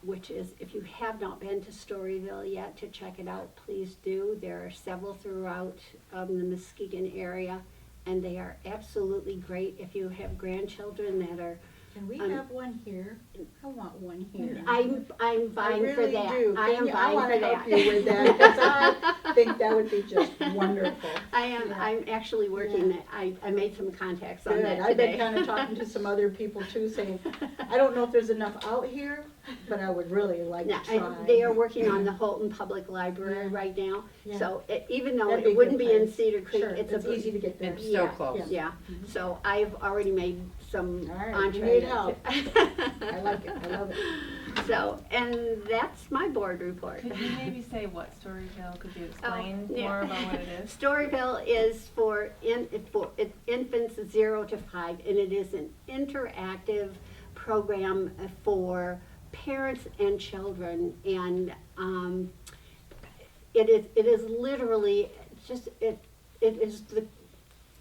which is, if you have not been to Storyville yet to check it out, please do. There are several throughout the Muskegon area, and they are absolutely great if you have grandchildren that are. Can we have one here? I want one here. I'm I vying for really that. do. I am I vying want for to help that. you with that, because I think that would be just wonderful. Yeah. I'm actually working Yeah. that. I made some contacts on Good. that I've been today. kind of talking to some other people too, saying, I don't know if there's enough out here, but I would really like Yeah, to try. they are working on the Holton Public Library Yeah. right now, Yeah. so even though That'd be a it wouldn't good be in place. Cedar Creek, Sure, it's it's easy to get there. It's so Yeah, close. yeah, Mhm. so I've already made some All right, you entrees. need help. I like it, I love it. So, and that's my board report. Could you maybe say what Storyville, could you explain yeah. more about what it is? Storyville is for infants 0 to 5, and it is an interactive program for parents and children, and it is literally just it is the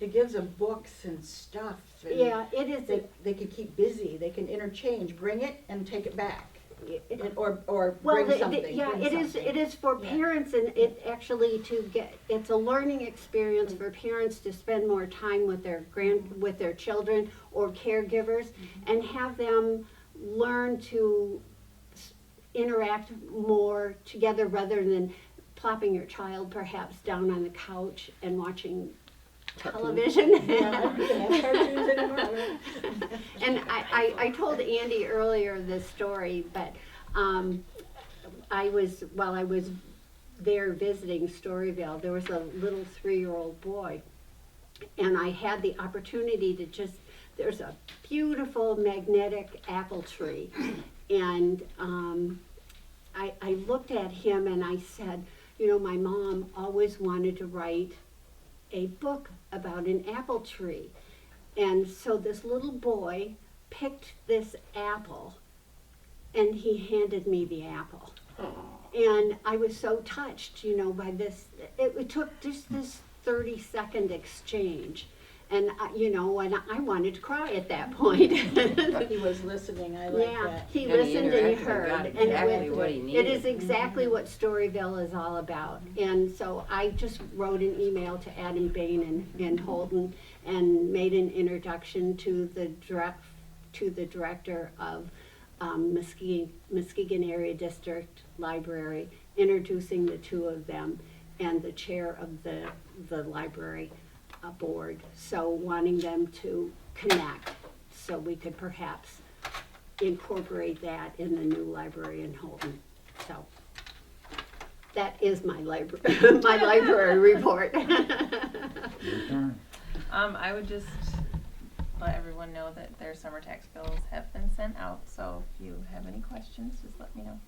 It gives them books and stuff. And yeah it is They can keep busy, they can interchange, bring it and take it back. it, Or well, bring something. yeah, bring it is. something. It is for Yeah. parents, and it actually it's a learning experience for parents to spend more time with with their children or caregivers, and have them learn to interact more together rather than plopping your child perhaps down on the couch and watching television. Yeah, we don't have cartoons anymore. And I told Andy earlier this story, but while I was there visiting Storyville, there was a little 3-year-old boy, and I had the opportunity to there's a beautiful magnetic apple tree, and I looked at him and I said, you know, my mom always wanted to write a book about an apple tree. And so this little boy picked this apple and he handed me the apple. And I was so touched, you know, by this. It took just this 30-second exchange. And, you know, and I wanted to cry at that point. He was listening, I like Yeah, that. he And he listened and he interacted and heard. got and exactly with- what he It needed. is exactly what Storyville is all about. And so I just wrote an email to Adam Bain in Holton and made an introduction to the director of Muskegon Area District Library, introducing the two of them, and the chair of the library board. So wanting them to connect so we could perhaps incorporate that in the new library in Holton. So that is my library my library report. Your turn. I would just let everyone know that their summer tax bills have been sent out, so if you have any questions, just let me know.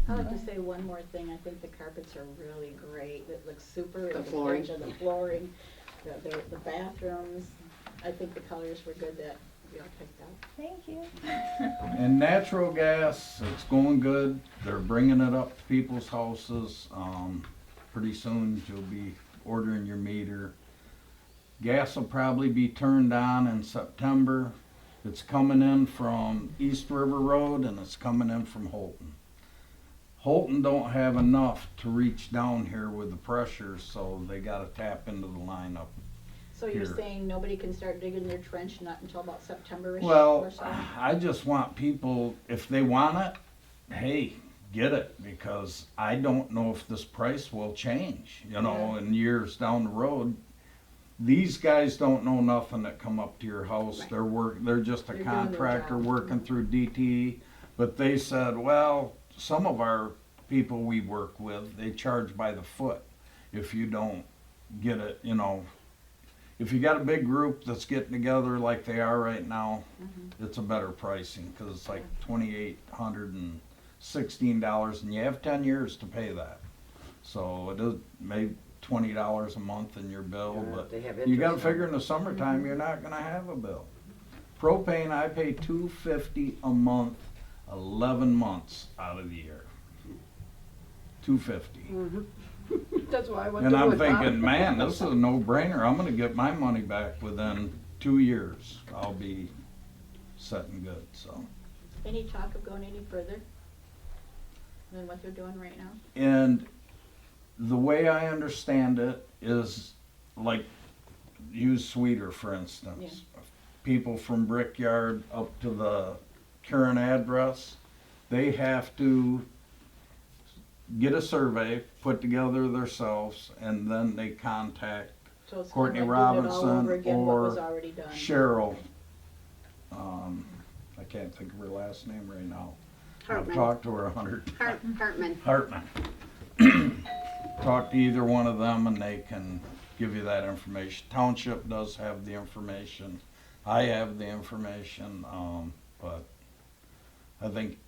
I'd like to say one more thing. I think the carpets are really great. It looks super. The and flooring. The flooring, the bathrooms. I think the colors were good that we all picked out. Thank you. And natural gas, it's going good. They're bringing it up to people's houses. Pretty soon you'll be ordering your meter. Gas will probably be turned on in September. It's coming in from East River Road and it's coming in from Holton. Holton don't have enough to reach down here with the pressure, so they gotta tap into the line up. So you're Here. saying nobody can start digging their trench not until about September-ish Well, or so? I just want people, if they want it, hey, get it, because I don't know if this price will change, you know, Yeah. in years down the road. These guys don't know nothing that come up to your house. Right. They're just a They're doing their contractor job. working through DTE. But they said, well, some of our people we work with, they charge by the foot if you don't get it, you know. If you got a big group that's getting together like they are right now, it's a better pricing, cause it's like $2,816 and you have 10 years to pay that. So it is maybe $20 a month in your bill, Yeah, but they have you gotta interest on figure it. in the summertime, you're not gonna have a bill. Propane, I pay $250 a month, 11 months out of the year. $250. That's why I went And to I'm Wood Bob. thinking, man, this is a no-brainer. I'm gonna get my money back within 2 years. I'll be setting good, so. Any talk of going any further than what they're doing right now? And the way I understand it is, like, use Cedar, for instance. Yeah. People from Brickyard up to the current address, they have to get a survey put together themselves, and then they contact So it's Courtney kinda like doing it all over Robinson again, what was or already done. Cheryl. I can't think of her last name right now. I've Hartman. talked to her 100 Hartman. Hartman. Talk to either one of them and they can give you that information. Township does have the information. I have the information, but I think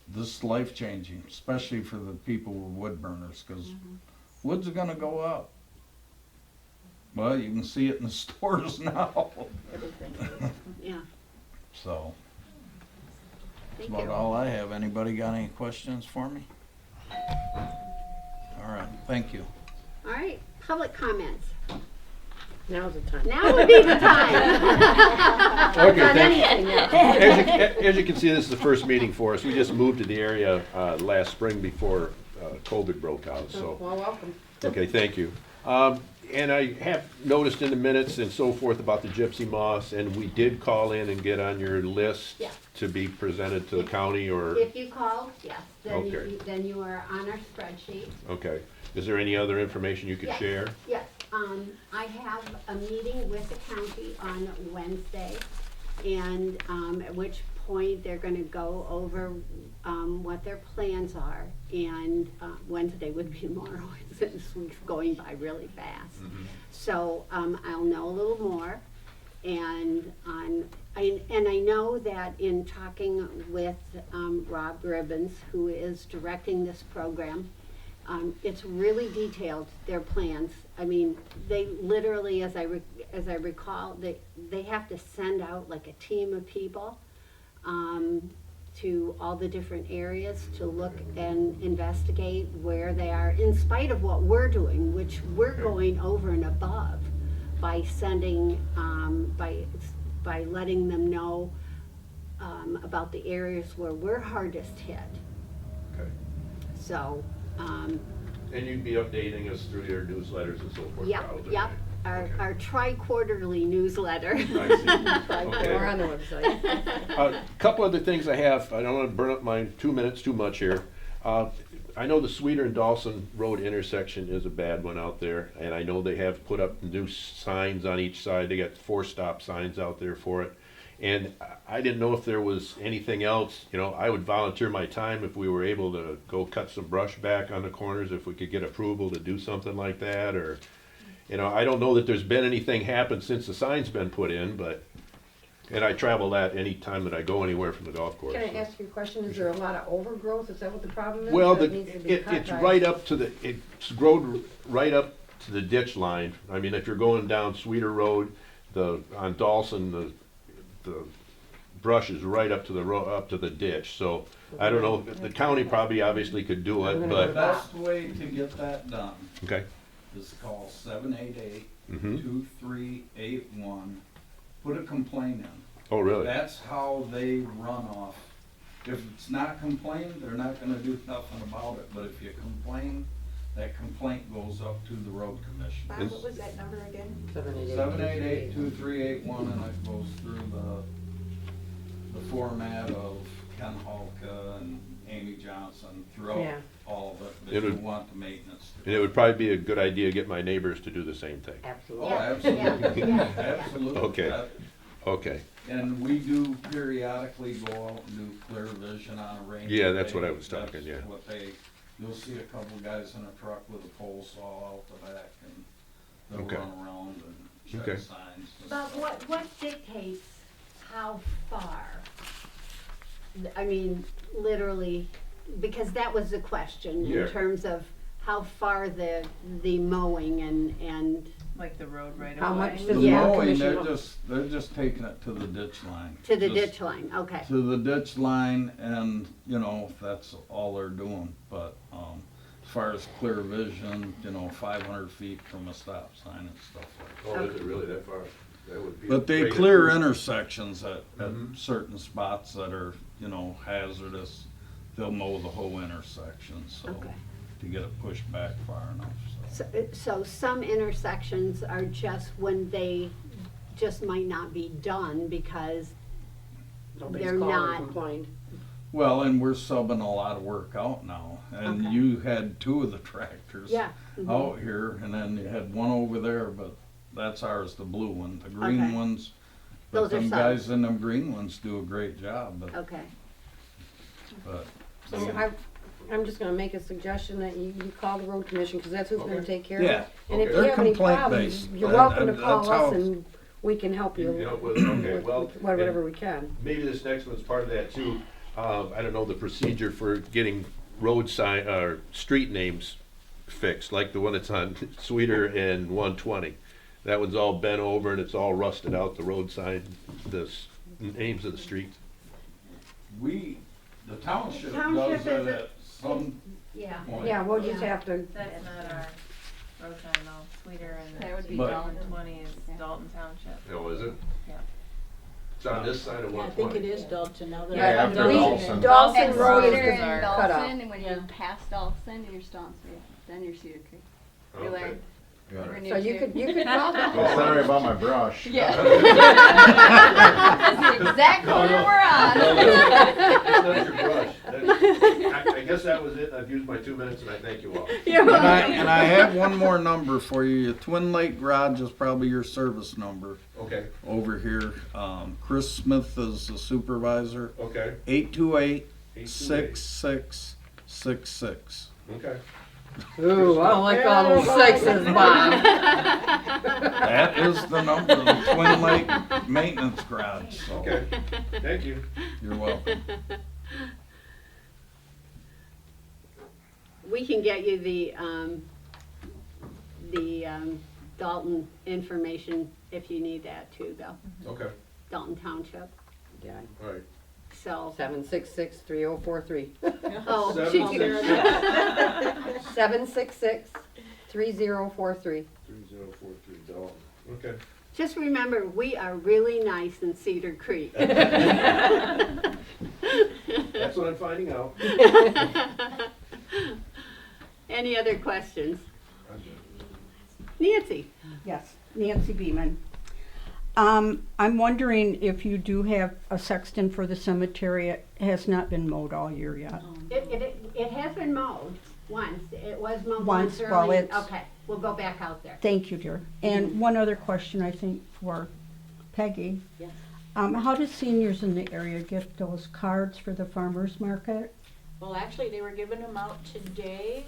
this is life-changing, especially for the people with wood burners, because wood's gonna go up. Well, you can see it in the stores now, Everything. Yeah, so. That's thank about you. all I have. Anybody got any questions for me? All right, thank you. All right, public comments. Now's the time. Now would be the time. Okay, On thank you. anything now. As you can see, this is the first meeting for us. We just moved to the area last spring before COVID broke out, so. Well, welcome. Okay, thank you. And I have noticed in the minutes and so forth about the gypsy moths, and we did call in and get on your list Yeah. to be presented to the county, or, If you called, yes, Okay. then you are on our spreadsheet. okay. Is there any other information you could Yes. share? Yes, I have a meeting with the county on Wednesday, and, at which point they're gonna go over, what their plans are, and, Wednesday would be tomorrow, this week's going by really fast. So, I'll know a little more, and I know that in talking with, Rob Ribbons, who is directing this program, it's really detailed, their plans. I mean, they literally, as I recall, they have to send out like a team of people to all the different areas to look and investigate where they are, in spite of what we're doing, which we're going over and above by sending, by letting them know about the areas where we're hardest hit. Okay. So, And you'd be updating us through your newsletters and so forth? yep, probably, yep, right? our tri-quarterly newsletter. I see. Okay. We're on the website. A couple other things I have, I don't want to burn up my 2 minutes too much here. I know the Cedar and Dawson Road intersection is a bad one out there, and I know they have put up new signs on each side. They got 4-stop signs out there for it. And I didn't know if there was anything else, you know, I would volunteer my time if we were able to go cut some brush back on the corners, if we could get approval to do something like that, or, you know, I don't know that there's been anything happen since the sign's been put in, but, and I travel that any time that I go anywhere from the golf course. Can I so. ask you a question? Is there a lot of overgrowth? Is that what the problem is? Well, Or it needs to be cut it's by- right up to it's grown right up to the ditch line. I mean, if you're going down Cedar Road, on Dawson, the brush is right up to up to the ditch, so I don't know, the county probably obviously could do it, The but, best way to get that done okay. is call 788-2381, put a complaint in. Oh, really? That's how they run off. If it's not complained, they're not gonna do nothing about it, but if you complain, that complaint goes up to the road commission. Bob, what was that number again? 788-2381, and it goes through the format of Ken Halka and Amy Johnson throughout Yeah. all of it, It that you would- want the maintenance. And it would probably be a good idea to get my neighbors to do the same thing. Oh, Absolutely. absolutely, Yeah. absolutely. Okay. That- Okay, And we do periodically go out and do clear vision on a rainy day. Yeah, that's what I was talking, That's yeah. what you'll see a couple guys in a truck with a pole saw out the back, and they'll Okay. run around and Okay. check signs. But what dictates how far? I mean, literally, because that was the question Yeah. in terms of how far the mowing and Like the road right How away. much The does the mowing, commission? they're just taking it to the ditch line. to the Just ditch line, okay. To the ditch line, and, you know, that's all they're doing, but, as far as clear vision, you know, 500 feet from a stop sign and stuff like that. Oh, is it really that far? That would be. a But they great clear improvement. intersections at Mhm. certain spots that are, you know, hazardous. They'll mow the whole intersection, so, Okay. to get it pushed back far enough, so. So some intersections are just when they just might not be done because Nobody's they're called and not. complained. Well, and we're subbing a lot of work out now, and Okay. you had two of the tractors Yeah. mhm. out here, and then you had one over there, but that's ours, the blue one. The green Okay. ones, Those but are them subs. guys in them green ones do a great job, Okay. but. So I'm just gonna make a suggestion that you call the road commission, cause that's who's gonna Okay. take care of it. Yeah, And if Okay. you They're have any complaint problems, based. you're That- welcome to that's call how- us and we can help you. You know, okay, well, with whatever we can. maybe this next one's part of that too. I don't know the procedure for getting road sign, or street names fixed, like the one that's on Cedar and 120. That one's all bent over and it's all rusted out, the road sign, names of the streets. The township Township does is it a- at some Yeah. point. Yeah, we'll just Yeah. have to, That's not our road sign though, Sweeter and That would be But- Dalton 20 is Dalton Township. Oh, is it? Yeah. It's on this side of Yeah, I 120. think it is Dalton now that. Yeah, I- after Dawson. Dawson And Road is Cedar the and cutoff. Dawson, and when Yeah. you pass Dawson, and you're Stonsford, then you're Cedar Creek. You Okay. learn. Got You're it. new so you too. could call them. Well, sorry about my brush. Yeah. That's the exact corner we're on. It's not your brush. I guess that was it. I've used my 2 minutes and I thank you all. And I have one more number for you. Your Twin Lake Garage is probably your service number Okay, over here. Chris Smith is the supervisor. okay. 828-6666. Okay. Ooh, I don't like all those sixes, Bob. That is the number, the Twin Lake Maintenance Garage. So Okay, thank you. you're welcome. We can get you the Dalton information if you need that too, though. Okay, Dalton Township, Yeah, all right. so. 766-3043. Oh, Seven, she- six, 766-3043. 3043 Dalton. Okay. just remember, we are really nice in Cedar Creek. That's what I'm finding out. Any other questions? Nancy? Yes, Nancy Beeman. I'm wondering if you do have a sexton for the cemetery. It has not been mowed all year yet. It has been mowed once. It was mowed Once, once well, early. it's- Okay, we'll go back out there. Thank you, dear. And one other question, I think, for Peggy. Yes. How do seniors in the area get those cards for the farmer's market? Well, actually, they were giving them out today.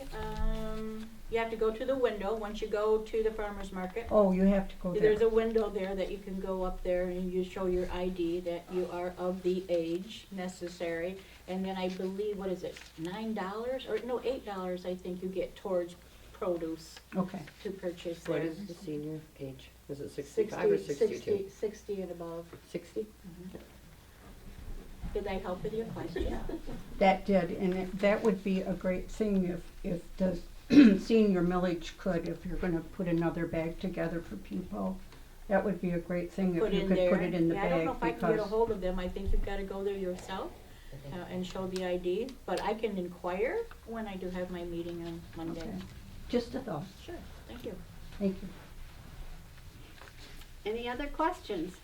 You have to go to the window, once you go to the farmer's market. Oh, you have to go There's there. a window there that you can go up there and you show your ID that you are of the age necessary. And then I believe, what is it, $9, or no, $8, I think you get towards produce Okay. to purchase What there. is the senior age? Is it 65 or 62? 60 and above. 60? Did that help with your question? That did, and that would be a great thing if the senior millage could, if you're gonna put another bag together for people. That would be a great thing if Put you in could there. put it in the Yeah, I don't know bag if I can get a because, hold of them. I think you've gotta go there yourself and show the ID. But I can inquire when I do have my meeting on Monday. okay. Just a thought. Sure, thank you. Thank you. Any other questions?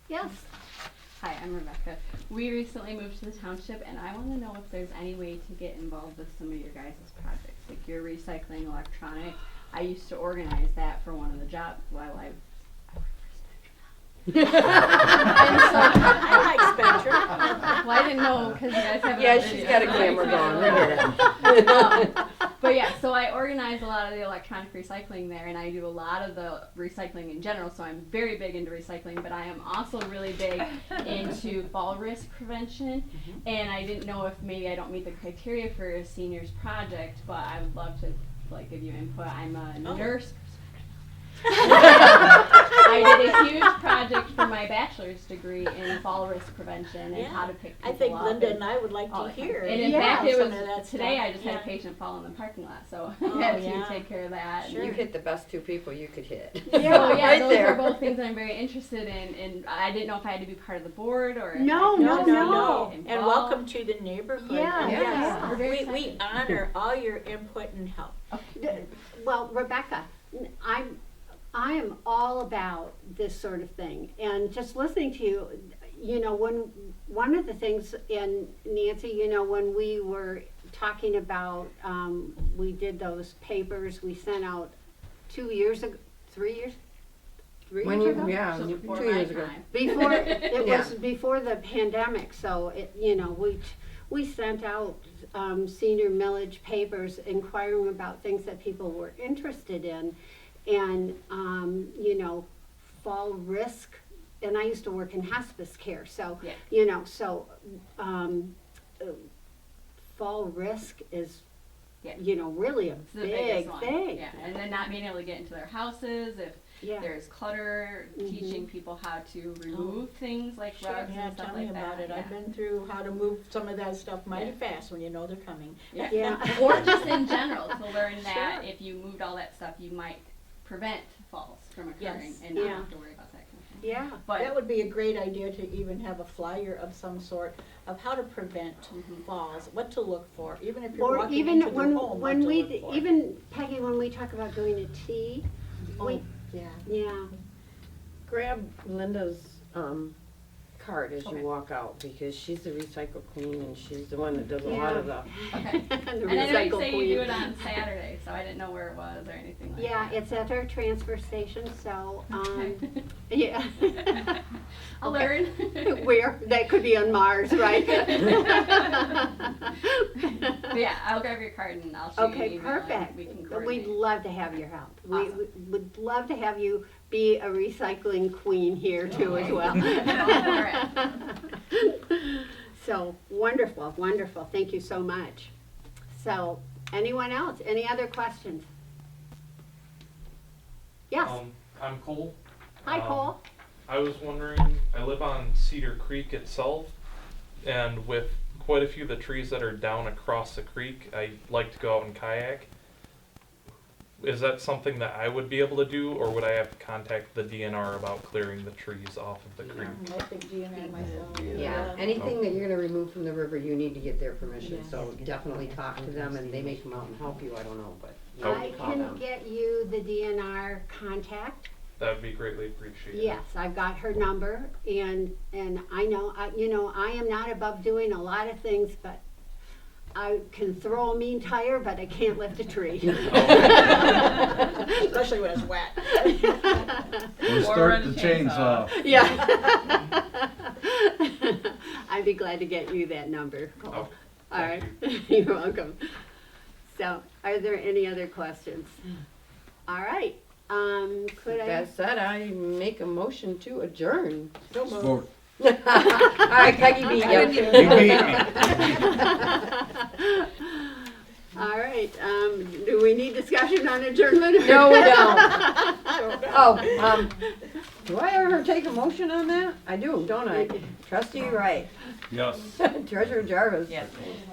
Yes? Hi, I'm Rebecca. We recently moved to the township, and I want to know if there's any way to get involved with some of your guys' projects, like your recycling electronic. I used to organize that for one of the jobs while I and so, I like Spencer. well, I didn't know because you guys have. Yeah, she's got a camera going. Look at it. But yeah, so I organize a lot of the electronic recycling there, and I do a lot of the recycling in general, so I'm very big into recycling, but I am also really big into fall risk prevention, and I didn't know if maybe I don't meet the criteria for a seniors project, but I would love to like give you input. I'm a nurse. I did a huge project for my bachelor's degree in fall risk prevention and how to pick people I think up Linda and I would like all to the time. hear. And in fact, it some was of that today. stuff. I just had a Yeah. patient fall in the parking lot, so Oh, I had yeah. to take care of that. Sure. You hit the best two people you could hit. So yeah, Right those there. are both things I'm very interested in, and I didn't know if I had to be part of the board or if No, I could no, just no. get And involved. welcome to the neighborhood. Yeah, And yeah. yes, We're very we excited. honor all your input and help. Well, Rebecca, I am all about this sort of thing, and just listening to you, you know, when one of the things, and Nancy, you know, when we were talking about, we did those papers we sent out 2 years ago, 3 years? 3 When years you, ago? yeah, So before 2 my years ago. time. Before, it Yeah. was before the pandemic, so it, you know, we sent out senior millage papers inquiring about things that people were interested in, and, you know, fall risk, and I used to work in hospice care, so, Yeah. you know, so, fall risk is, Yeah. you know, really a It's the big biggest one. thing. Yeah, and then not being able to get into their houses if Yeah. there's clutter, teaching people how to remove things like rugs Yeah, and stuff tell like me about that. it. Yeah. I've been through how to move some of that stuff mighty Yeah. fast when you know they're coming. Yeah. Yeah. Or just in general to learn that Sure. if you moved all that stuff, you might prevent falls from occurring Yes. and not Yeah. have to worry about that kind of thing. Yeah. But That would be a great idea to even have a flyer of some sort of how to prevent falls, what to look for, even if you're Or walking even into their when, home, what when to we, look for. even Peggy, when we talk about doing a tea, we, Yeah. yeah, Grab Linda's card as you Okay. walk out, because she's the recycle queen and she's the one that does a lot of the. Okay. The And I know you recycle say queen. you do it on Saturday, so I didn't know where it was or anything like Yeah, that. it's at our transfer station, so, Okay. yeah. I'll Okay. learn. Where, that could be on Mars, right? But yeah, I'll grab your card and I'll shoot you an Okay, email and perfect. we can We'd coordinate. love to have your help. We Awesome. would love to have you be a recycling queen here too as well. All So, wonderful, wonderful. Thank you so much. So, anyone else? Any other questions? Yes. I'm Cole. Hi, Cole. I was wondering, I live on Cedar Creek itself, and with quite a few of the trees that are down across the creek, I like to go out and kayak. Is that something that I would be able to do, or would I have to contact the DNR about clearing the trees off of the creek? I think DNR myself. Yeah, anything that you're gonna remove from the river, you need to get their permission, Yes. so definitely talk to them, and they may come out and help you, I don't know, but you Oh. have I to call can them. get you the DNR contact. That would be greatly appreciated. Yes, I've got her number, and I know, you know, I am not above doing a lot of things, but I can throw a mean tire, but I can't lift a tree. Especially when it's wet. We'll start the chainsaw. Yeah. I'd be glad to get you that number, Cole. Oh, All right, thank you're welcome. So, are there any other questions? All right, could I? That said, I make a motion to adjourn. So moved. Vote. All right, Peggy beat you. You beat me. All right, do we need discussion on adjournment? No, we don't. Oh, do I ever take a motion on that? I do, don't I? Trustee Wright. Yes. Treasurer Jarvis. Yes.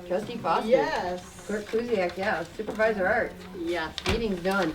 Trustee Foster. Yes. Clerk Kuziak, yes. Supervisor Art. Yes. Meeting's done.